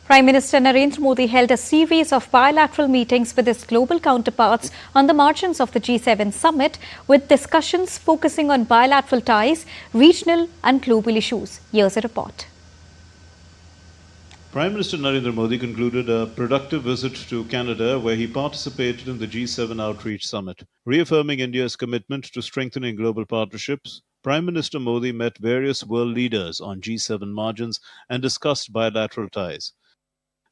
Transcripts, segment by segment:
Prime Minister Narendra Modi held a series of bilateral meetings with his global counterparts on the margins of the G7 summit, with discussions focusing on bilateral ties, regional and global issues. Here's a report. Prime Minister Narendra Modi concluded a productive visit to Canada, where he participated in the G7 Outreach Summit. Reaffirming India's commitment to strengthening global partnerships, Prime Minister Modi met various world leaders on G7 margins and discussed bilateral ties.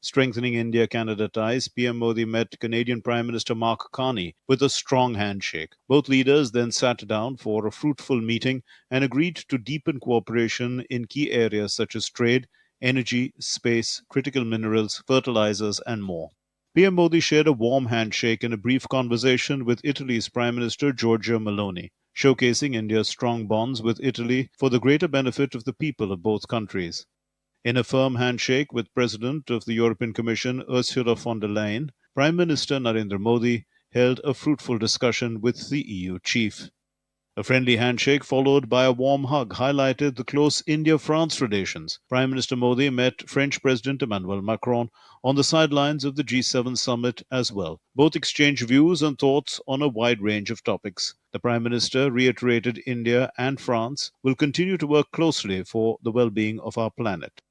Strengthening India-Canada ties, PM Modi met Canadian Prime Minister Mark Carney with a strong handshake. Both leaders then sat down for a fruitful meeting and agreed to deepen cooperation in key areas such as trade, energy, space, critical minerals, fertilizers, and more. PM Modi shared a warm handshake in a brief conversation with Italy's Prime Minister Giorgia Meloni, showcasing India's strong bonds with Italy for the greater benefit of the people of both countries. In a firm handshake with President of the European Commission Ursula von der Leyen, Prime Minister Narendra Modi held a fruitful discussion with the EU chief. A friendly handshake followed by a warm hug highlighted the close India-France relations. Prime Minister Modi met French President Emmanuel Macron on the sidelines of the G7 summit as well. Both exchanged views and thoughts on a wide range of topics. The Prime Minister reiterated India and France will continue to work closely for the well-being of our planet.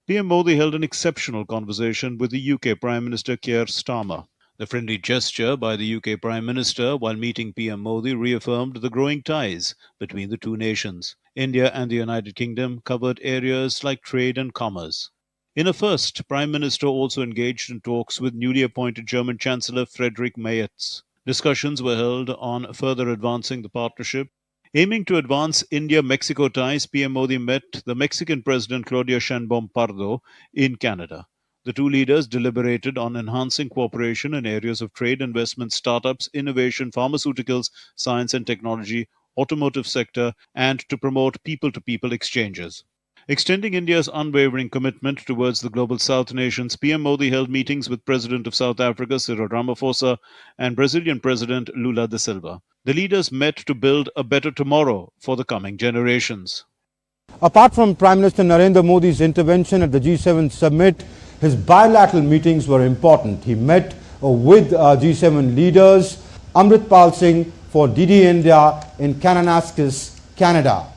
PM Modi held an exceptional conversation with the UK Prime Minister Keir Starmer. The friendly gesture by the UK Prime Minister while meeting PM Modi reaffirmed the growing ties between the two nations. India and the United Kingdom covered areas like trade and commerce. In a first, Prime Minister also engaged in talks with newly appointed German Chancellor Friedrich Merz. Discussions were held on further advancing the partnership. Aiming to advance India-Mexico ties, PM Modi met the Mexican President Claudia Sheinbaum Pardo in Canada. The two leaders deliberated on enhancing cooperation in areas of trade, investment, startups, innovation, pharmaceuticals, science and technology, automotive sector, and to promote people-to-people exchanges. Extending India's unwavering commitment towards the global South nations, PM Modi held meetings with President of South Africa Cyril Ramaphosa and Brazilian President Lula da Silva. The leaders met to build a better tomorrow for the coming generations. Apart from Prime Minister Narendra Modi's intervention at the G7 summit, his bilateral meetings were important. He met with G7 leaders, Amritpal Singh for DD India in Kananaskis, Canada.